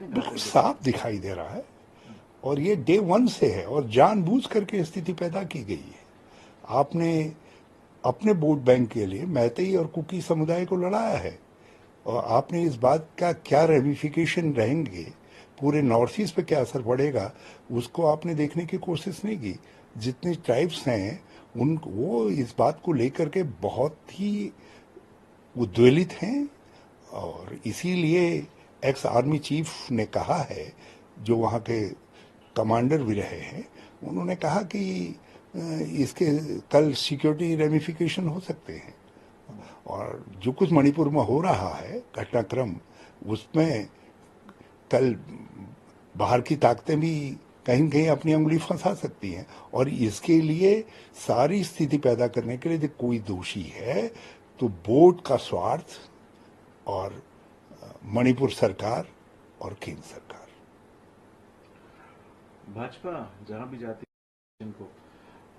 बिल्कुल साफ दिखाई दे रहा है और ये डे वन से है और जानबूझ करके स्थिति पैदा की गई है। आपने अपने वोट बैंक के लिए मैतेई और कुकी समुदाय को लड़ाया है और आपने इस बात का क्या रेमिफिकेशन रहेंगे, पूरे नॉर्थ ईस्ट पे क्या असर पड़ेगा, उसको आपने देखने की कोशिश नहीं की। जितने ट्राइब्स हैं उन वो इस बात को लेकर के बहुत ही उद्वेलित हैं और इसीलिए एक्स आर्मी चीफ ने कहा है, जो वहाँ के कमांडर भी रहे हैं, उन्होंने कहा कि इसके कल सिक्योरिटी रेमिफिकेशन हो सकते हैं और जो कुछ मणिपुर में हो रहा है घटनाक्रम, उसमें कल बाहर की ताकतें भी कहीं न कहीं अपनी उंगली फंसा सकती हैं और इसके लिए सारी स्थिति पैदा करने के लिए यदि कोई दोषी है तो बोर्ड का स्वार्थ और मणिपुर सरकार और केंद्र सरकार। भाजपा जहां भी जाती है इनको,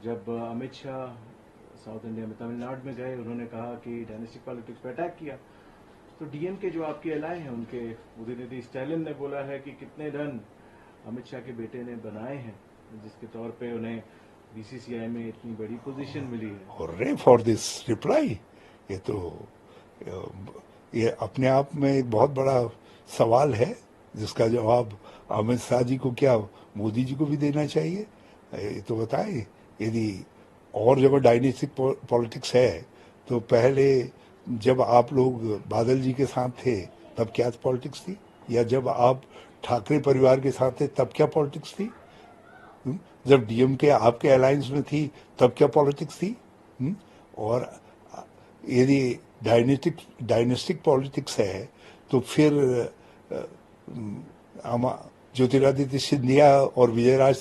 जब अमित शाह साउथ इंडिया में तमिलनाडु में गए, उन्होंने कहा कि डायनेस्टिक पॉलिटिक्स पे अटैक किया। तो डीएम के जो आपके एलाय हैं, उनके उदयनिधि स्टैलिन ने बोला है कि कितने रन अमित शाह के बेटे ने बनाए हैं, जिसके तौर पे उन्हें बीसीसीआई में इतनी बड़ी पोजीशन मिली है। और रे फॉर दिस रिप्लाई, ये तो ये अपने आप में एक बहुत बड़ा सवाल है जिसका जवाब अमित शाह जी को क्या मोदी जी को भी देना चाहिए। ये तो बताए, यदि और जगह डायनेस्टिक पॉलिटिक्स है तो पहले जब आप लोग बादल जी के साथ थे तब क्या पॉलिटिक्स थी, या जब आप ठाकरे परिवार के साथ थे तब क्या पॉलिटिक्स थी, जब डीएमके आपके अलायंस में थी तब क्या पॉलिटिक्स थी। और यदि डायनेस्टिक पॉलिटिक्स है तो फिर ज्योतिरादित्य सिंधिया और विजयराजे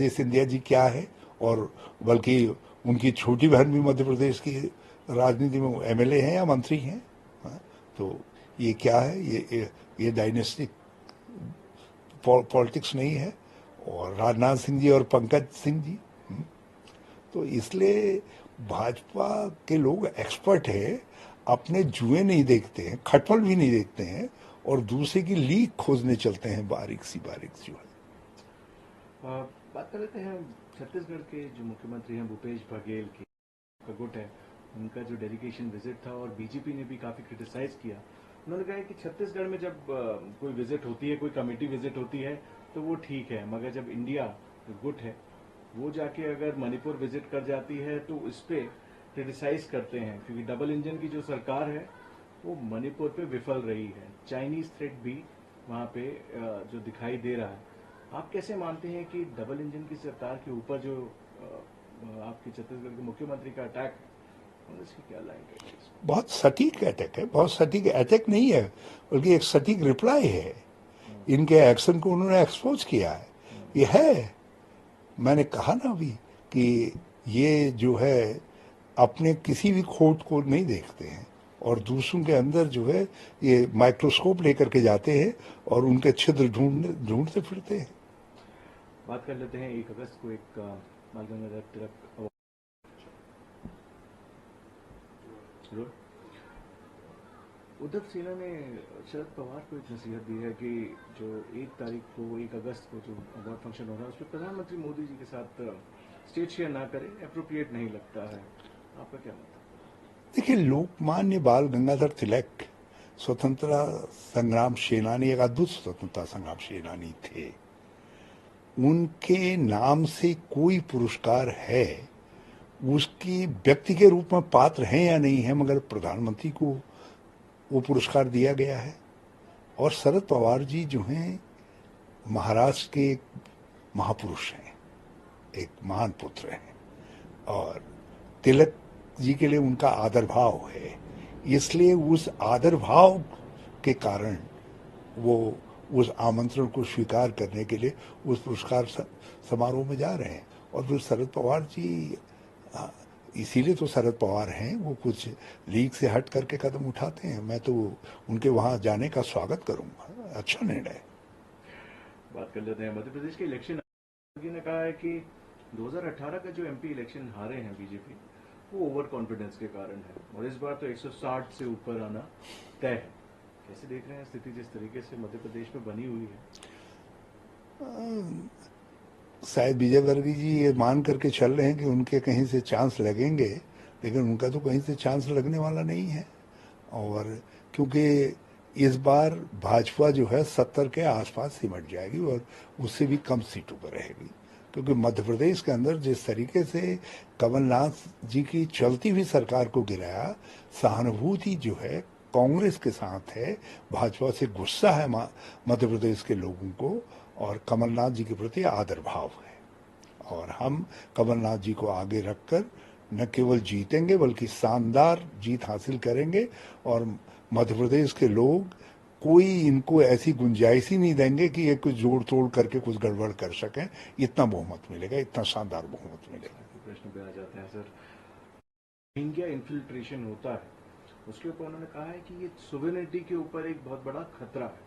सिंधिया जी क्या है, और बल्कि उनकी छोटी बहन भी मध्य प्रदेश की राजनीति में एमएलए हैं या मंत्री हैं। तो ये क्या है, ये डायनेस्टिक पॉलिटिक्स नहीं है। और राजनाथ सिंह जी और पंकज सिंह जी, तो इसलिए भाजपा के लोग एक्सपर्ट है, अपने जुए नहीं देखते हैं, खटपल भी नहीं देखते हैं और दूसरे की लीक खोजने चलते हैं बारीक सी जो है। बात कर लेते हैं छत्तीसगढ़ के जो मुख्यमंत्री हैं भूपेश बघेल की, का गुट है, उनका जो डेलीगेशन विजिट था और बीजेपी ने भी काफी क्रिटिसाइज किया। उन्होंने कहा कि छत्तीसगढ़ में जब कोई विजिट होती है, कोई कमेटी विजिट होती है तो वो ठीक है, मगर जब इंडिया जो गुट है वो जाके अगर मणिपुर विजिट कर जाती है तो इस पे क्रिटिसाइज करते हैं, क्योंकि डबल इंजन की जो सरकार है वो मणिपुर पे विफल रही है। चाइनीज थ्रेट भी वहां पे जो दिखाई दे रहा है। आप कैसे मानते हैं कि डबल इंजन की सरकार के ऊपर जो आपके छत्तीसगढ़ के मुख्यमंत्री का अटैक है, इसकी क्या लाइन है? बहुत सटीक अटैक है, बहुत सटीक अटैक नहीं है बल्कि एक सटीक रिप्लाई है। इनके एक्शन को उन्होंने एक्सपोज किया है। ये है, मैंने कहा ना अभी कि ये जो है अपने किसी भी खोट को नहीं देखते हैं और दूसरों के अंदर जो है ये माइक्रोस्कोप लेकर के जाते हैं और उनके छिद्र ढूंढते फिरते हैं। बात कर लेते हैं 1 अगस्त को एक बाल गंगाधर तिलक अवार्ड। उद्धव सेना ने शरद पवार को एक नसीहत दी है कि जो 1 तारीख को 1 अगस्त को जो अवार्ड फंक्शन होगा उसमें प्रधानमंत्री मोदी जी के साथ स्टेज शेयर ना करें, अप्रोप्रिएट नहीं लगता है। आपका क्या मत है? देखिए, लोकमान्य बाल गंगाधर तिलक स्वतंत्रता संग्राम सेनानी, एक अद्भुत स्वतंत्रता संग्राम सेनानी थे। उनके नाम से कोई पुरस्कार है, उसकी व्यक्ति के रूप में पात्र हैं या नहीं है, मगर प्रधानमंत्री को वो पुरस्कार दिया गया है। और शरद पवार जी जो हैं महाराष्ट्र के एक महापुरुष हैं, एक महान पुत्र हैं और तिलक जी के लिए उनका आदर भाव है, इसलिए उस आदर भाव के कारण वो उस आमंत्रण को स्वीकार करने के लिए उस पुरस्कार समारोह में जा रहे हैं। और फिर शरद पवार जी, इसीलिए तो शरद पवार हैं, वो कुछ लीग से हट करके कदम उठाते हैं। मैं तो उनके वहां जाने का स्वागत करूंगा, अच्छा निर्णय। बात कर लेते हैं मध्य प्रदेश के इलेक्शन। जी ने कहा है कि 2018 का जो एमपी इलेक्शन हारे हैं बीजेपी, वो ओवर कॉन्फिडेंस के कारण है और इस बार तो 160 से ऊपर आना तय है। कैसे देख रहे हैं स्थिति जिस तरीके से मध्य प्रदेश में बनी हुई है? शायद विजय वर्गीय जी ये मान करके चल रहे हैं कि उनके कहीं से चांस लगेंगे, लेकिन उनका तो कहीं से चांस लगने वाला नहीं है। और क्योंकि इस बार भाजपा जो है 70 के आसपास सिमट जाएगी और उससे भी कम सीटों पर रहेगी, क्योंकि मध्य प्रदेश के अंदर जिस तरीके से कमलनाथ जी की चलती हुई सरकार को गिराया, सहानुभूति जो है कांग्रेस के साथ है, भाजपा से गुस्सा है मध्य प्रदेश के लोगों को, और कमलनाथ जी के प्रति आदर भाव है। और हम कमलनाथ जी को आगे रखकर न केवल जीतेंगे बल्कि शानदार जीत हासिल करेंगे, और मध्य प्रदेश के लोग कोई इनको ऐसी गुंजाइश ही नहीं देंगे कि ये कुछ जोड़ तोड़ करके कुछ गड़बड़ कर सकें। इतना बहुमत मिलेगा, इतना शानदार बहुमत मिलेगा। प्रश्न पे आ जाते हैं सर, रोहिंग्या इन्फिल्ट्रेशन होता है, उसके ऊपर उन्होंने कहा है कि ये सोवेनिटी के ऊपर एक बहुत बड़ा खतरा है।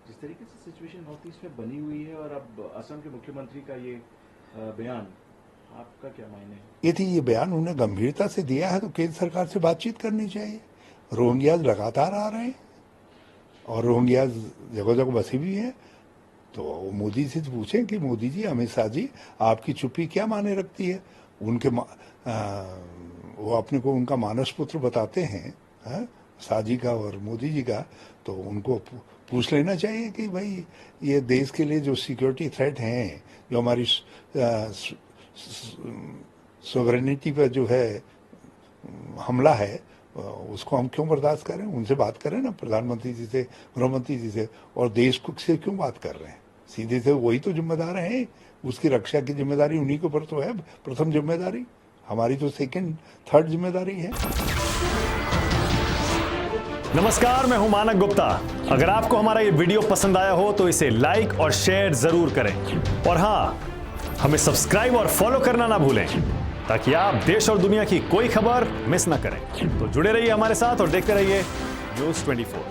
जिस तरीके से सिचुएशन नॉर्थ ईस्ट में बनी हुई है और अब असम के मुख्यमंत्री का ये बयान, आपका क्या मायने है? यदि ये बयान उन्हें गंभीरता से दिया है तो केंद्र सरकार से बातचीत करनी चाहिए। रोहिंग्या लगातार आ रहे हैं और रोहिंग्या जगह जगह बसी भी है, तो मोदी से पूछें कि मोदी जी, अमित शाह जी, आपकी चुप्पी क्या माने रखती है। उनके वो अपने को उनका मानस पुत्र बताते हैं, शाह जी का और मोदी जी का, तो उनको पूछ लेना चाहिए कि भाई ये देश के लिए जो सिक्योरिटी थ्रेट हैं, जो हमारी सोवरेनिटी पर जो है हमला है, उसको हम क्यों बर्दाश्त करें। उनसे बात करें ना, प्रधानमंत्री जी से, गृहमंत्री जी से, और देश को से क्यों बात कर रहे हैं। सीधे से वही तो जिम्मेदार हैं, उसकी रक्षा की जिम्मेदारी उन्हीं के ऊपर तो है प्रथम जिम्मेदारी, हमारी तो सेकंड थर्ड जिम्मेदारी है। नमस्कार, मैं हूं मानक गुप्ता। अगर आपको हमारा ये वीडियो पसंद आया हो तो इसे लाइक और शेयर जरूर करें, और हां, हमें सब्सक्राइब और फॉलो करना ना भूलें ताकि आप देश और दुनिया की कोई खबर मिस ना करें। तो जुड़े रहिए हमारे साथ और देखते रहिए न्यूज़ 24।